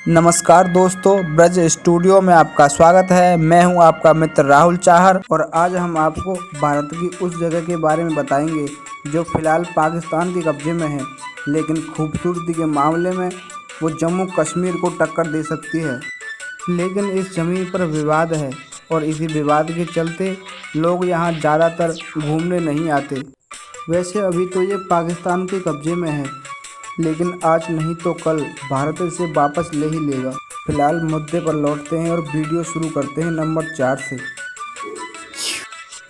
नमस्कार दोस्तों, ब्रज स्टूडियो में आपका स्वागत है। मैं हूं आपका मित्र राहुल चाहर और आज हम आपको भारत की उस जगह के बारे में बताएंगे जो फ़िलहाल पाकिस्तान के कब्जे में है, लेकिन खूबसूरती के मामले में वो जम्मू कश्मीर को टक्कर दे सकती है। लेकिन इस ज़मीन पर विवाद है और इसी विवाद के चलते लोग यहाँ ज़्यादातर घूमने नहीं आते। वैसे अभी तो ये पाकिस्तान के कब्जे में है, लेकिन आज नहीं तो कल भारत इसे वापस ले ही लेगा। फिलहाल मुद्दे पर लौटते हैं और वीडियो शुरू करते हैं नंबर 4 से।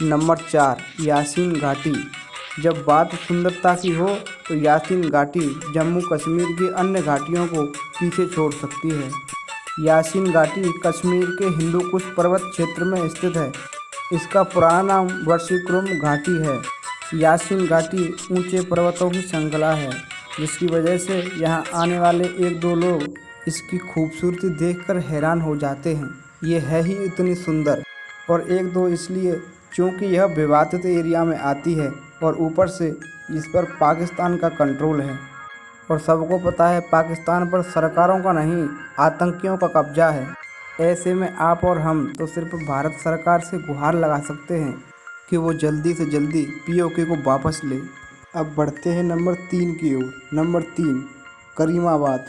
नंबर 4, यासीन घाटी। जब बात सुंदरता की हो तो यासीन घाटी जम्मू कश्मीर की अन्य घाटियों को पीछे छोड़ सकती है। यासीन घाटी कश्मीर के हिंदू कुश पर्वत क्षेत्र में स्थित है। इसका पुराना नाम वर्षिक्रुम घाटी है। यासीन घाटी ऊंचे पर्वतों की श्रृंखला है, जिसकी वजह से यहाँ आने वाले एक दो लोग इसकी खूबसूरती देखकर हैरान हो जाते हैं। ये है ही इतनी सुंदर। और एक दो इसलिए क्योंकि यह विवादित एरिया में आती है और ऊपर से इस पर पाकिस्तान का कंट्रोल है। और सबको पता है पाकिस्तान पर सरकारों का नहीं, आतंकियों का कब्जा है। ऐसे में आप और हम तो सिर्फ भारत सरकार से गुहार लगा सकते हैं कि वो जल्दी से जल्दी पीओके को वापस ले। अब बढ़ते हैं नंबर 3 की ओर। नंबर 3, करीमाबाद।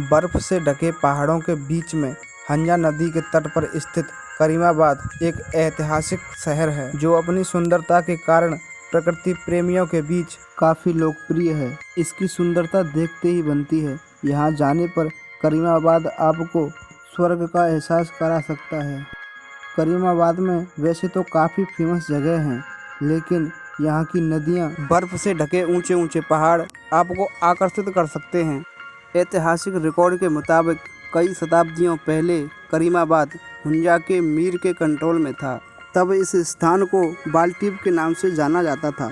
बर्फ़ से ढके पहाड़ों के बीच में हंजा नदी के तट पर स्थित करीमाबाद एक ऐतिहासिक शहर है जो अपनी सुंदरता के कारण प्रकृति प्रेमियों के बीच काफ़ी लोकप्रिय है। इसकी सुंदरता देखते ही बनती है। यहाँ जाने पर करीमाबाद आपको स्वर्ग का एहसास करा सकता है। करीमाबाद में वैसे तो काफ़ी फेमस जगह हैं, लेकिन यहाँ की नदियाँ, बर्फ़ से ढके ऊंचे ऊंचे पहाड़ आपको आकर्षित कर सकते हैं। ऐतिहासिक रिकॉर्ड के मुताबिक कई शताब्दियों पहले करीमाबाद हुंजा के मीर के कंट्रोल में था। तब इस स्थान को बाल्टीप के नाम से जाना जाता था।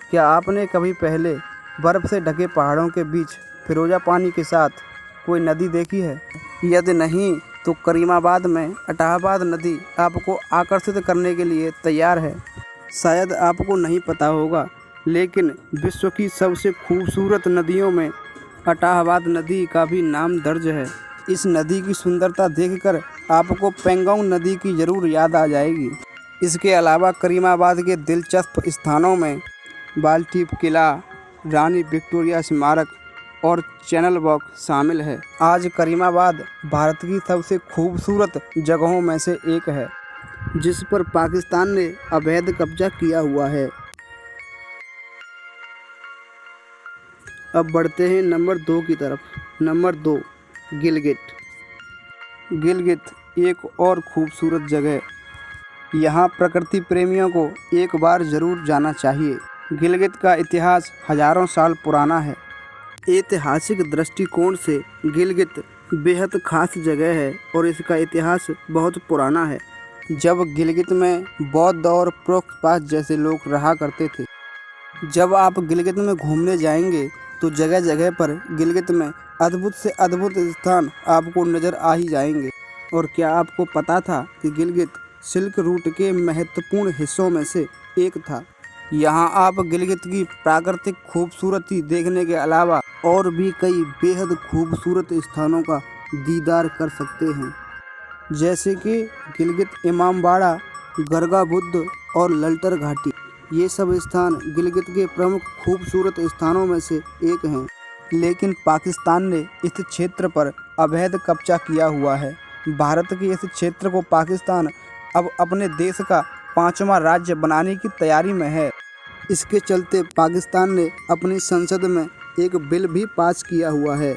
क्या आपने कभी पहले बर्फ़ से ढके पहाड़ों के बीच फिरोजा पानी के साथ कोई नदी देखी है? यदि नहीं तो करीमाबाद में अटाहबाद नदी आपको आकर्षित करने के लिए तैयार है। शायद आपको नहीं पता होगा, लेकिन विश्व की सबसे खूबसूरत नदियों में अटाहबाद नदी का भी नाम दर्ज है। इस नदी की सुंदरता देखकर आपको पेंगोंग नदी की ज़रूर याद आ जाएगी। इसके अलावा करीमाबाद के दिलचस्प स्थानों में बाल्टीप किला, रानी विक्टोरिया स्मारक और चैनल वॉक शामिल है। आज करीमाबाद भारत की सबसे खूबसूरत जगहों में से एक है, जिस पर पाकिस्तान ने अवैध कब्जा किया हुआ है। अब बढ़ते हैं नंबर 2 की तरफ। नंबर 2, गिलगित। गिलगित एक और खूबसूरत जगह। यहाँ प्रकृति प्रेमियों को एक बार ज़रूर जाना चाहिए। गिलगित का इतिहास हज़ारों साल पुराना है। ऐतिहासिक दृष्टिकोण से गिलगित बेहद खास जगह है और इसका इतिहास बहुत पुराना है। जब गिलगित में बौद्ध और प्रोक्पास जैसे लोग रहा करते थे। जब आप गिलगित में घूमने जाएंगे तो जगह जगह पर गिलगित में अद्भुत से अद्भुत स्थान आपको नज़र आ ही जाएंगे। और क्या आपको पता था कि गिलगित सिल्क रूट के महत्वपूर्ण हिस्सों में से एक था? यहाँ आप गिलगित की प्राकृतिक खूबसूरती देखने के अलावा और भी कई बेहद खूबसूरत स्थानों का दीदार कर सकते हैं, जैसे कि गिलगित इमामबाड़ा, गरगा बुद्ध और ललटर घाटी। ये सब स्थान गिलगित के प्रमुख खूबसूरत स्थानों में से एक हैं। लेकिन पाकिस्तान ने इस क्षेत्र पर अवैध कब्जा किया हुआ है। भारत के इस क्षेत्र को पाकिस्तान अब अपने देश का 5वां राज्य बनाने की तैयारी में है। इसके चलते पाकिस्तान ने अपनी संसद में एक बिल भी पास किया हुआ है,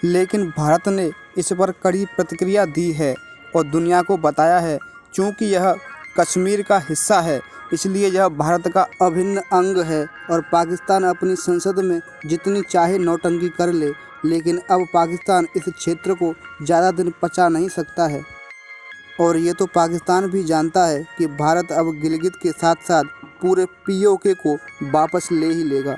लेकिन भारत ने इस पर कड़ी प्रतिक्रिया दी है और दुनिया को बताया है क्योंकि यह कश्मीर का हिस्सा है, इसलिए यह भारत का अभिन्न अंग है। और पाकिस्तान अपनी संसद में जितनी चाहे नौटंकी कर ले, लेकिन अब पाकिस्तान इस क्षेत्र को ज़्यादा दिन पचा नहीं सकता है। और ये तो पाकिस्तान भी जानता है कि भारत अब गिलगित के साथ साथ पूरे पीओके को वापस ले ही लेगा।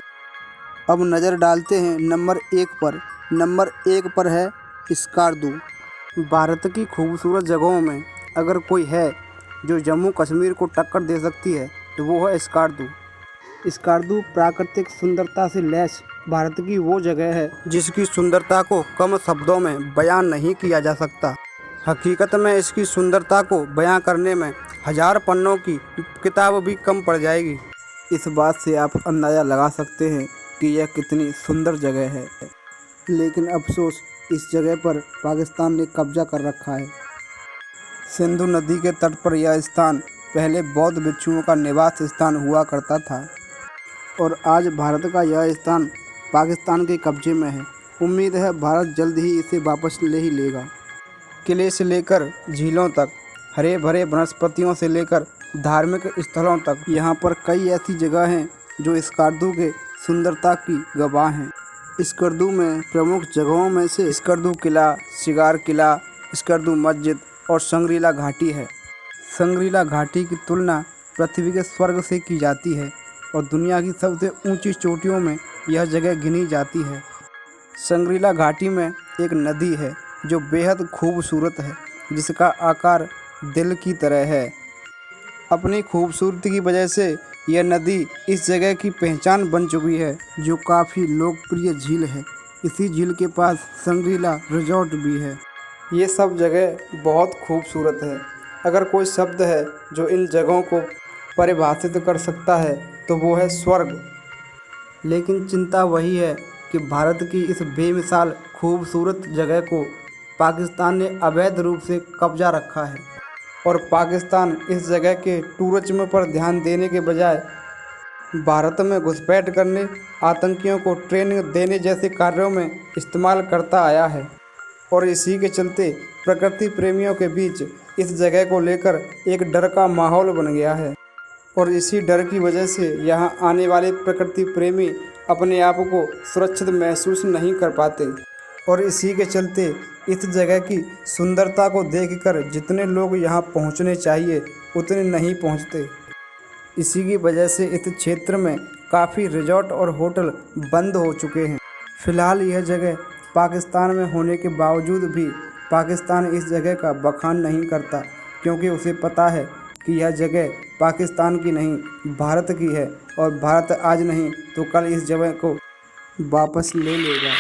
अब नज़र डालते हैं नंबर 1 पर। नंबर 1 पर है स्कार्दू। भारत की खूबसूरत जगहों में अगर कोई है जो जम्मू कश्मीर को टक्कर दे सकती है तो वो है स्कार्दू। स्कार्दू प्राकृतिक सुंदरता से लैस भारत की वो जगह है जिसकी सुंदरता को कम शब्दों में बयान नहीं किया जा सकता। हकीकत में इसकी सुंदरता को बयां करने में 1000 पन्नों की किताब भी कम पड़ जाएगी। इस बात से आप अंदाज़ा लगा सकते हैं कि यह कितनी सुंदर जगह है। लेकिन अफसोस, इस जगह पर पाकिस्तान ने कब्जा कर रखा है। सिंधु नदी के तट पर यह स्थान पहले बौद्ध भिक्षुओं का निवास स्थान हुआ करता था और आज भारत का यह स्थान पाकिस्तान के कब्जे में है। उम्मीद है भारत जल्द ही इसे वापस ले ही लेगा। किले से लेकर झीलों तक, हरे भरे वनस्पतियों से लेकर धार्मिक स्थलों तक, यहाँ पर कई ऐसी जगह हैं जो स्कार्दू के सुंदरता की गवाह हैं। स्कार्दू में प्रमुख जगहों में से स्कार्दू किला, शिगार किला, स्कार्दू मस्जिद और संग्रीला घाटी है। संग्रीला घाटी की तुलना पृथ्वी के स्वर्ग से की जाती है और दुनिया की सबसे ऊंची चोटियों में यह जगह गिनी जाती है। संग्रीला घाटी में एक नदी है जो बेहद खूबसूरत है, जिसका आकार दिल की तरह है। अपनी खूबसूरती की वजह से यह नदी इस जगह की पहचान बन चुकी है, जो काफ़ी लोकप्रिय झील है। इसी झील के पास संग्रीला रिजॉर्ट भी है। ये सब जगह बहुत खूबसूरत है। अगर कोई शब्द है जो इन जगहों को परिभाषित कर सकता है तो वो है स्वर्ग। लेकिन चिंता वही है कि भारत की इस बेमिसाल खूबसूरत जगह को पाकिस्तान ने अवैध रूप से कब्जा रखा है और पाकिस्तान इस जगह के टूरिज्म पर ध्यान देने के बजाय भारत में घुसपैठ करने, आतंकियों को ट्रेनिंग देने जैसे कार्यों में इस्तेमाल करता आया है। और इसी के चलते प्रकृति प्रेमियों के बीच इस जगह को लेकर एक डर का माहौल बन गया है और इसी डर की वजह से यहाँ आने वाले प्रकृति प्रेमी अपने आप को सुरक्षित महसूस नहीं कर पाते और इसी के चलते इस जगह की सुंदरता को देखकर जितने लोग यहाँ पहुँचने चाहिए उतने नहीं पहुँचते। इसी की वजह से इस क्षेत्र में काफ़ी रिजॉर्ट और होटल बंद हो चुके हैं। फ़िलहाल यह जगह पाकिस्तान में होने के बावजूद भी पाकिस्तान इस जगह का बखान नहीं करता, क्योंकि उसे पता है कि यह जगह पाकिस्तान की नहीं भारत की है और भारत आज नहीं तो कल इस जगह को वापस ले लेगा।